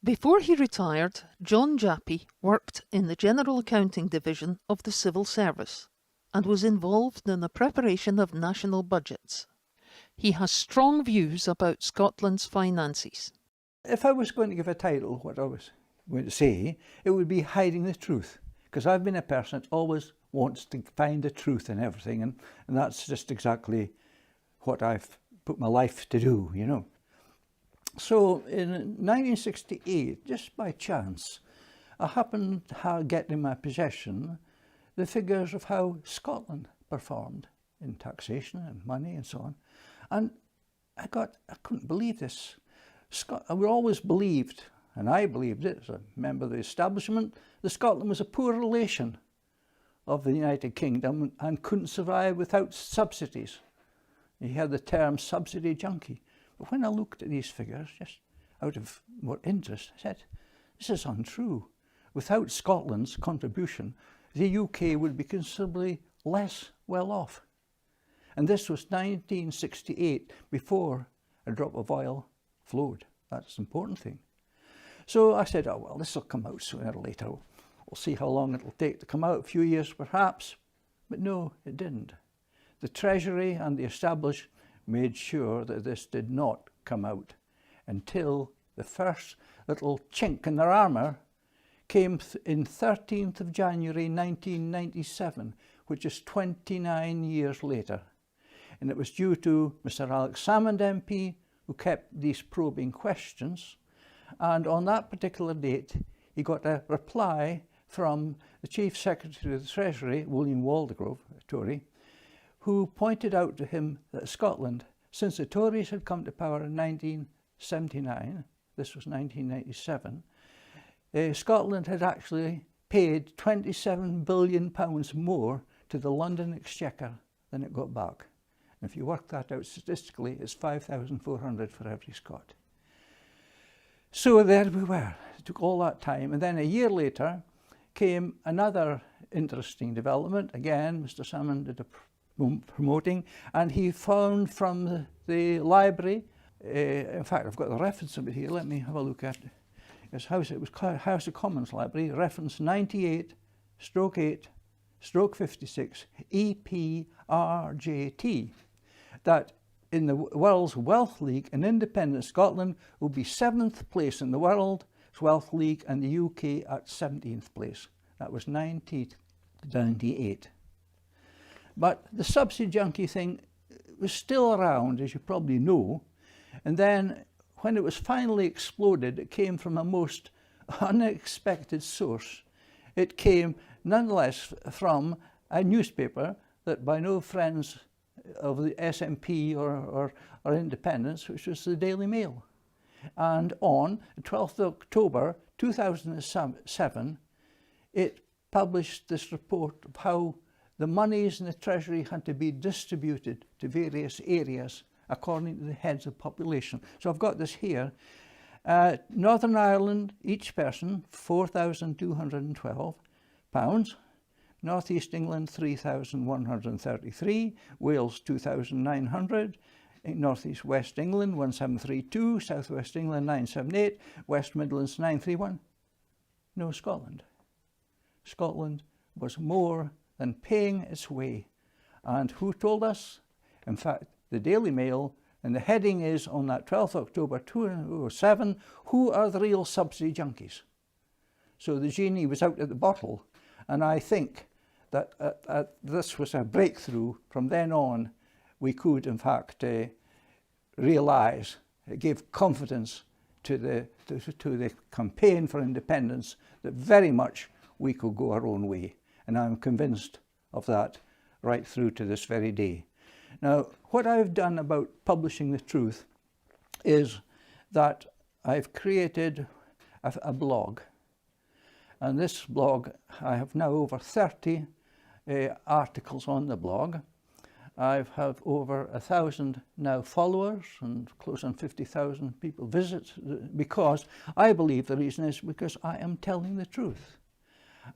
Before he retired, John Jappy worked in the General Accounting Division of the Civil Service and was involved in the preparation of national budgets. He has strong views about Scotland's finances. If I was going to give a title, what I was going to say, it would be Hiding the Truth, because I've been a person that always wants to find the truth in everything, and that's just exactly what I've put my life to do, you know. So in 1968, just by chance, I happened to get in my possession the figures of how Scotland performed in taxation and money and so on. And I couldn't believe this. We always believed, and I believed it as a member of the establishment, that Scotland was a poor relation of the United Kingdom and couldn't survive without subsidies. He had the term subsidy junkie. But when I looked at these figures, just out of more interest, I said, this is untrue. Without Scotland's contribution, the UK would be considerably less well off. And this was 1968, before a drop of oil flowed. That's the important thing. So I said, oh well, this will come out sooner or later. We'll see how long it'll take to come out, a few years perhaps. But no, it didn't. The Treasury and the establishment made sure that this did not come out until the first little chink in their armour came in 13th of January 1997, which is 29 years later. And it was due to Mr. Alex Salmond MP, who kept these probing questions. And on that particular date, he got a reply from the Chief Secretary of the Treasury, William Waldegrove, a Tory, who pointed out to him that Scotland, since the Tories had come to power in 1979, this was 1997, Scotland had actually paid £27 billion more to the London Exchequer than it got back. And if you work that out statistically, it's 5,400 for every Scot. So there we were. It took all that time. And then a year later came another interesting development. Again, Mr. Salmond did a promoting, and he found from the library, in fact I've got the reference of it here, let me have a look at it. It was House of Commons Library, reference 98/8/56 EPRJT, that in the World's Wealth League, an independent Scotland will be 7th place in the World's Wealth League and the UK at 17th place. That was 1998. But the subsidy junkie thing was still around, as you probably know, and then when it was finally exploded, it came from a most unexpected source. It came nonetheless from a newspaper that by no friends of the SNP or independence, which was the Daily Mail. And on the 12th of October 2007, it published this report of how the monies in the Treasury had to be distributed to various areas according to the heads of population. So I've got this here. Northern Ireland, each person, £4,212. North East England, 3,133. Wales, 2,900. North East West England, 1,732. South West England, 978. West Midlands, 931. No Scotland. Scotland was more than paying its way. And who told us? In fact, the Daily Mail, and the heading is on that 12th October 2007, who are the real subsidy junkies? So the genie was out of the bottle, and I think that this was a breakthrough. From then on, we could in fact realise, give confidence to the campaign for independence that very much we could go our own way. And I'm convinced of that right through to this very day. Now, what I've done about publishing the truth is that I've created a blog. And this blog, I have now over 30 articles on the blog. I have over 1,000 now followers and close on 50,000 people visit, because I believe the reason is because I am telling the truth.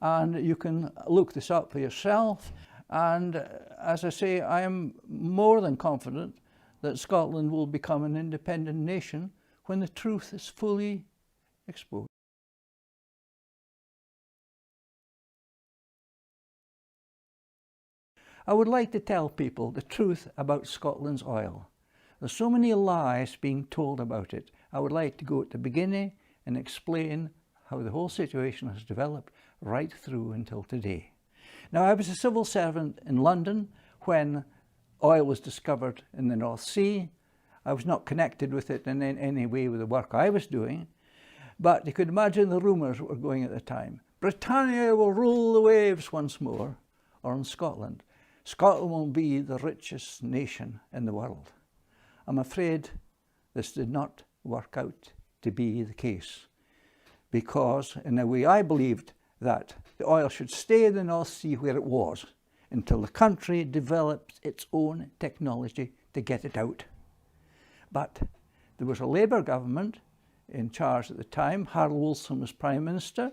And you can look this up for yourself. And as I say, I am more than confident that Scotland will become an independent nation when the truth is fully exposed. I would like to tell people the truth about Scotland's oil. There's so many lies being told about it. I would like to go at the beginning and explain how the whole situation has developed right through until today. Now, I was a civil servant in London when oil was discovered in the North Sea. I was not connected with it in any way with the work I was doing, but you could imagine the rumours that were going at the time. Britannia will rule the waves once more, or in Scotland. Scotland will be the richest nation in the world. I'm afraid this did not work out to be the case, because in a way I believed that the oil should stay in the North Sea where it was until the country developed its own technology to get it out. But there was a Labour government in charge at the time. Harold Wilson was Prime Minister,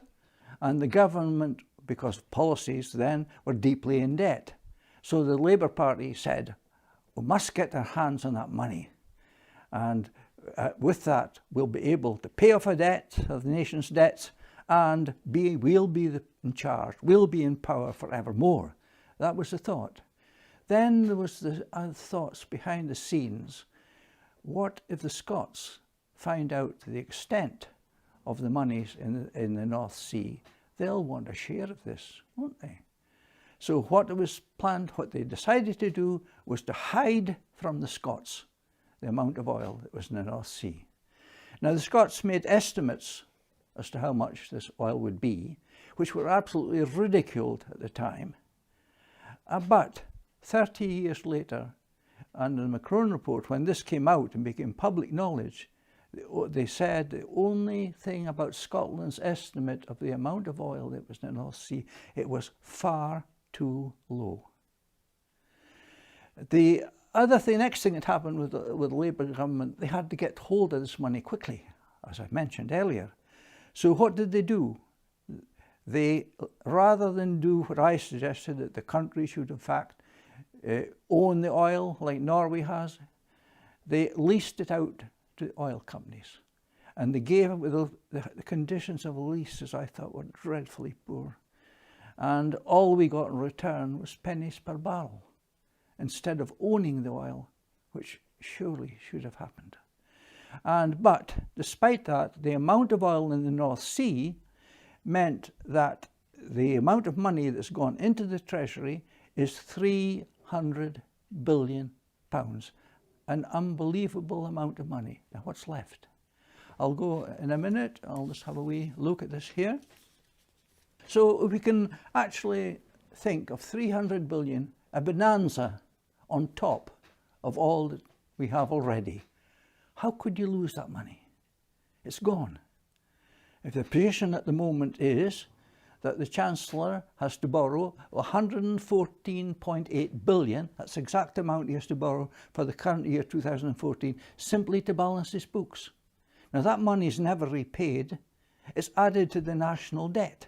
and the government, because of policies then, were deeply in debt. So the Labour Party said, we must get our hands on that money. And with that, we'll be able to pay off our debt, of the nation's debts, and we'll be in charge, we'll be in power forevermore. That was the thought. Then there was the other thoughts behind the scenes. What if the Scots find out the extent of the monies in the North Sea? They'll want a share of this, won't they? So what was planned, what they decided to do, was to hide from the Scots the amount of oil that was in the North Sea. Now the Scots made estimates as to how much this oil would be, which were absolutely ridiculed at the time. But 30 years later, under the Macron report, when this came out and became public knowledge, they said the only thing about Scotland's estimate of the amount of oil that was in the North Sea, it was far too low. The next thing that happened with the Labour government, they had to get hold of this money quickly, as I mentioned earlier. So what did they do? They, rather than do what I suggested, that the country should in fact own the oil like Norway has, they leased it out to oil companies. And they gave it with the conditions of leases I thought were dreadfully poor. And all we got in return was pennies per barrel, instead of owning the oil, which surely should have happened. But despite that, the amount of oil in the North Sea meant that the amount of money that's gone into the Treasury is £300 billion, an unbelievable amount of money. Now what's left? I'll go in a minute, I'll just have a wee look at this here. So we can actually think of 300 billion, a bonanza on top of all that we have already. How could you lose that money? It's gone. If the position at the moment is that the Chancellor has to borrow 114.8 billion, that's the exact amount he has to borrow for the current year 2014, simply to balance his books. Now that money is never repaid. It's added to the national debt,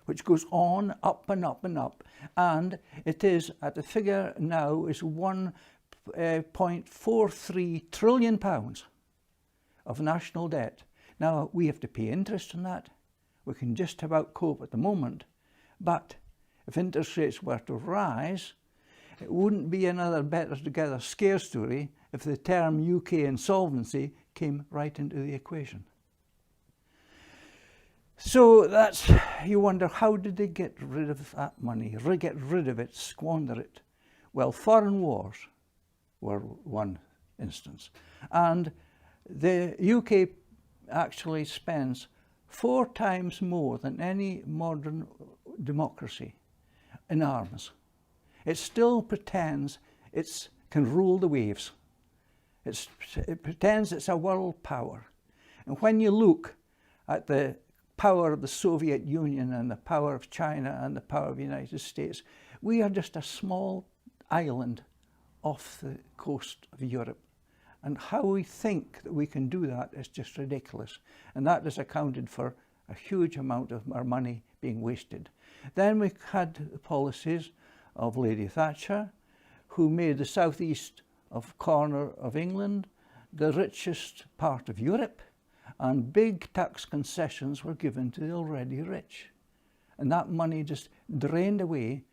which goes on up and up and up, and it is at the figure now is £1.43 trillion of national debt. Now we have to pay interest on that. We can just about cope at the moment, but if interest rates were to rise, it wouldn't be another better together scare story if the term UK insolvency came right into the equation. So that's, you wonder, how did they get rid of that money, get rid of it, squander it? Well, foreign wars were one instance. And the UK actually spends 4 times more than any modern democracy in arms. It still pretends it can rule the waves. It pretends it's a world power. And when you look at the power of the Soviet Union and the power of China and the power of the United States, we are just a small island off the coast of Europe. And how we think that we can do that is just ridiculous. And that has accounted for a huge amount of our money being wasted. Then we had the policies of Lady Thatcher, who made the southeast corner of England the richest part of Europe, and big tax concessions were given to the already rich. And that money just drained away,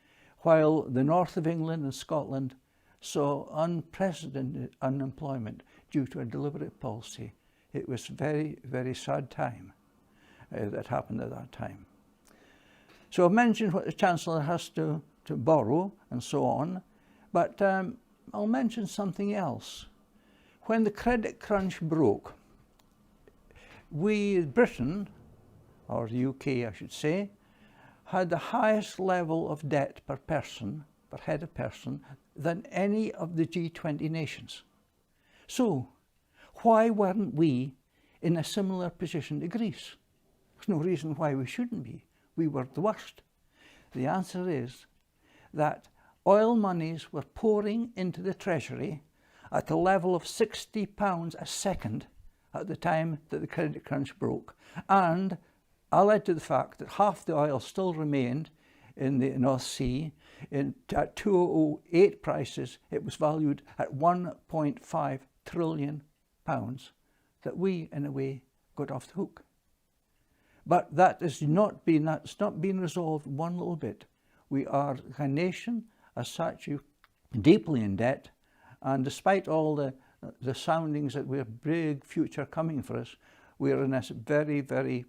while the north of England and Scotland saw unprecedented unemployment due to a deliberate policy. It was very, very sad time that happened at that time. So I've mentioned what the Chancellor has to borrow and so on, but I'll mention something else. When the credit crunch broke, we, Britain, or the UK I should say, had the highest level of debt per person, per head of person, than any of the G20 nations. So, why weren't we in a similar position to Greece? There's no reason why we shouldn't be. We were the worst. The answer is that oil monies were pouring into the Treasury at a level of £60 a second at the time that the credit crunch broke, and allied to the fact that half the oil still remained in the North Sea. At 2008 prices, it was valued at £1.5 trillion that we, in a way, got off the hook. But that's not been resolved one little bit. We are a nation, as such, deeply in debt, and despite all the soundings that we're big future coming for us, we are in a very, very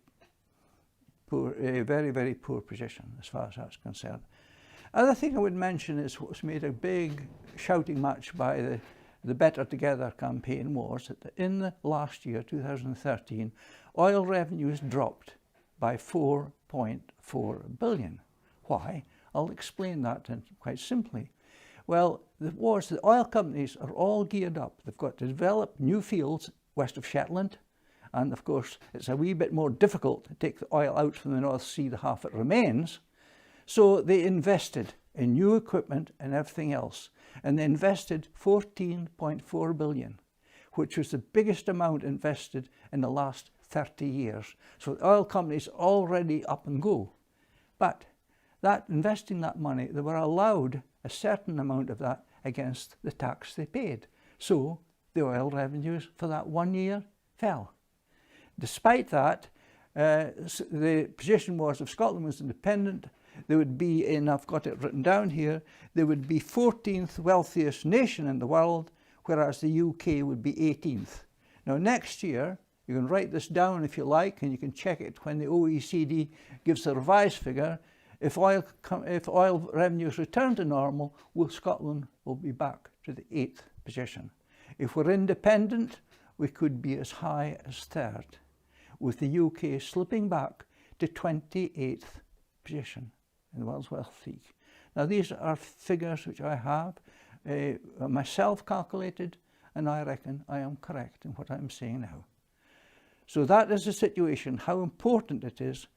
poor position as far as that's concerned. Other thing I would mention is what's made a big shouting match by the Better Together campaign was that in the last year, 2013, oil revenues dropped by 4.4 billion. Why? I'll explain that quite simply. Well, the oil companies are all geared up. They've got to develop new fields west of Shetland, and of course it's a wee bit more difficult to take the oil out from the North Sea, the half it remains. So they invested in new equipment and everything else, and they invested 14.4 billion, which was the biggest amount invested in the last 30 years. So the oil companies already up and go. But investing that money, they were allowed a certain amount of that against the tax they paid. So the oil revenues for that 1 year fell. Despite that, the position was if Scotland was independent, they would be in, I've got it written down here, they would be 14th wealthiest nation in the world, whereas the UK would be 18th. Now next year, you can write this down if you like, and you can check it when the OECD gives a revised figure. If oil revenues return to normal, Scotland will be back to the 8th position. If we're independent, we could be as high as 3rd, with the UK slipping back to 28th position in the World's Wealth League. Now these are figures which I have myself calculated, and I reckon I am correct in what I'm saying now. So that is the situation, how important it is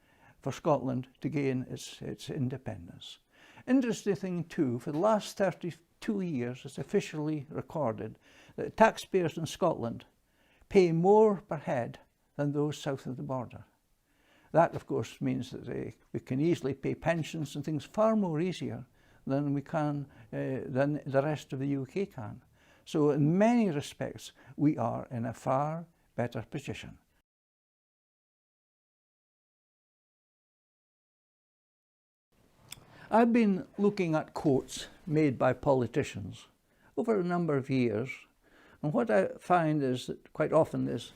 for Scotland to gain its independence. Interesting thing too, for the last 32 years it's officially recorded that taxpayers in Scotland pay more per head than those south of the border. That of course means that we can easily pay pensions and things far more easier than we can, than the rest of the UK can. So in many respects we are in a far better position. I've been looking at quotes made by politicians over a number of years, and what I find is that quite often is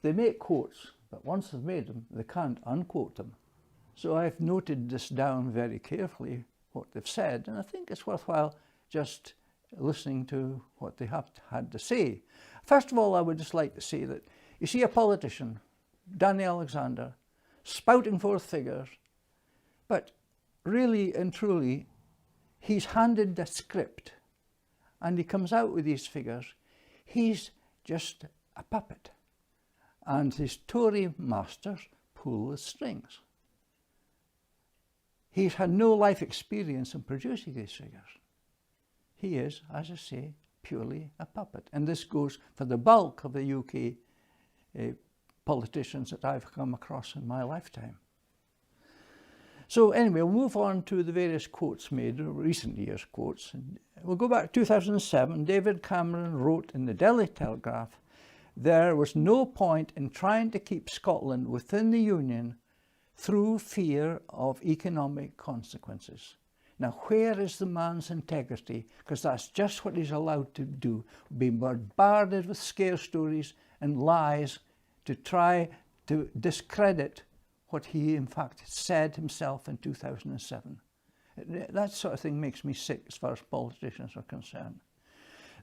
they make quotes, but once they've made them, they can't unquote them. So I've noted this down very carefully, what they've said, and I think it's worthwhile just listening to what they have had to say. First of all, I would just like to say that you see a politician, Danny Alexander, spouting forth figures, but really and truly, he's handed the script and he comes out with these figures. He's just a puppet, and his Tory masters pull the strings. He's had no life experience in producing these figures. He is, as I say, purely a puppet, and this goes for the bulk of the UK politicians that I've come across in my lifetime. So anyway, we'll move on to the various quotes made, recent years' quotes. We'll go back to 2007. David Cameron wrote in the Daily Telegraph, there was no point in trying to keep Scotland within the Union through fear of economic consequences. Now, where is the man's integrity? Because that's just what he's allowed to do, be bombarded with scare stories and lies to try to discredit what he in fact said himself in 2007. That sort of thing makes me sick as far as politicians are concerned.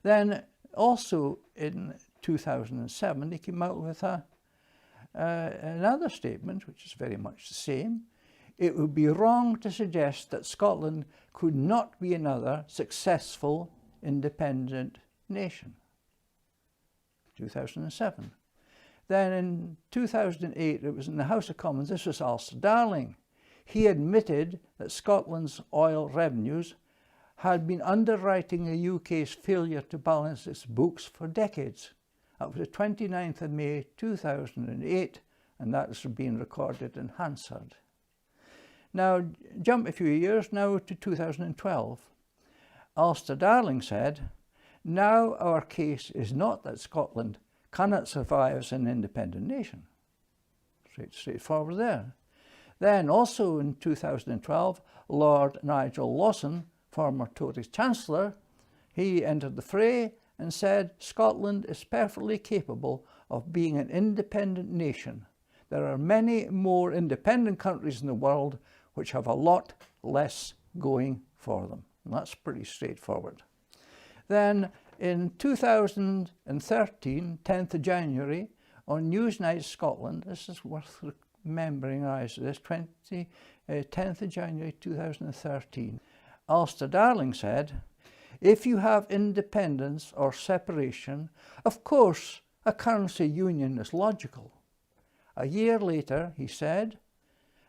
Then also in 2007 he came out with another statement which is very much the same. It would be wrong to suggest that Scotland could not be another successful independent nation. 2007. Then in 2008, it was in the House of Commons, this was Alistair Darling. He admitted that Scotland's oil revenues had been underwriting the UK's failure to balance its books for decades. That was the 29th of May 2008, and that has been recorded in Hansard. Now, jump a few years now to 2012. Alistair Darling said, "Now our case is not that Scotland cannot survive as an independent nation." Straightforward there. Then also in 2012, Lord Nigel Lawson, former Tory Chancellor, he entered the fray and said Scotland is perfectly capable of being an independent nation. There are many more independent countries in the world which have a lot less going for them. And that's pretty straightforward. Then in 2013, 10th of January, on Newsnight Scotland, this is worth remembering, this 10th of January 2013, Alistair Darling said, "If you have independence or separation, of course a currency union is logical." A year later, he said,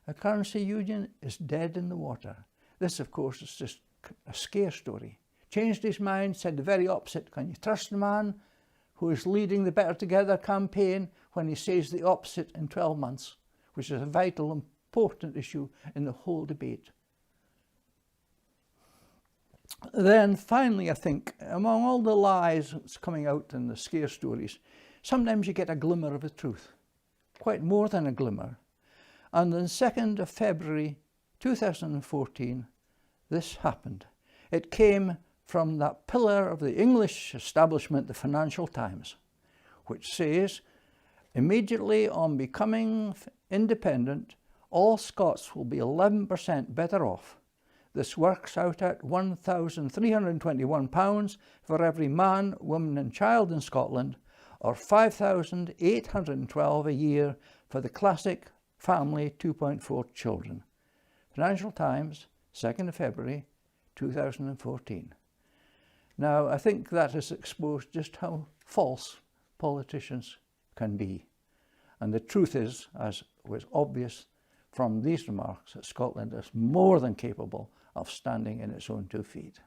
"A currency union is dead in the water." This, of course, is just a scare story. Changed his mind, said the very opposite. Can you trust the man who is leading the Better Together campaign when he says the opposite in 12 months, which is a vital, important issue in the whole debate? Then finally, I think, among all the lies that's coming out in the scare stories, sometimes you get a glimmer of the truth, quite more than a glimmer. And on the 2nd of February 2014, this happened. It came from that pillar of the English establishment, the Financial Times, which says, "Immediately on becoming independent, all Scots will be 11% better off. This works out at £1,321 for every man, woman and child in Scotland, or £5,812 a year for the classic family 2.4 children." Financial Times, 2nd of February 2014. Now, I think that has exposed just how false politicians can be. And the truth is, as was obvious from these remarks, that Scotland is more than capable of standing in its own 2 feet.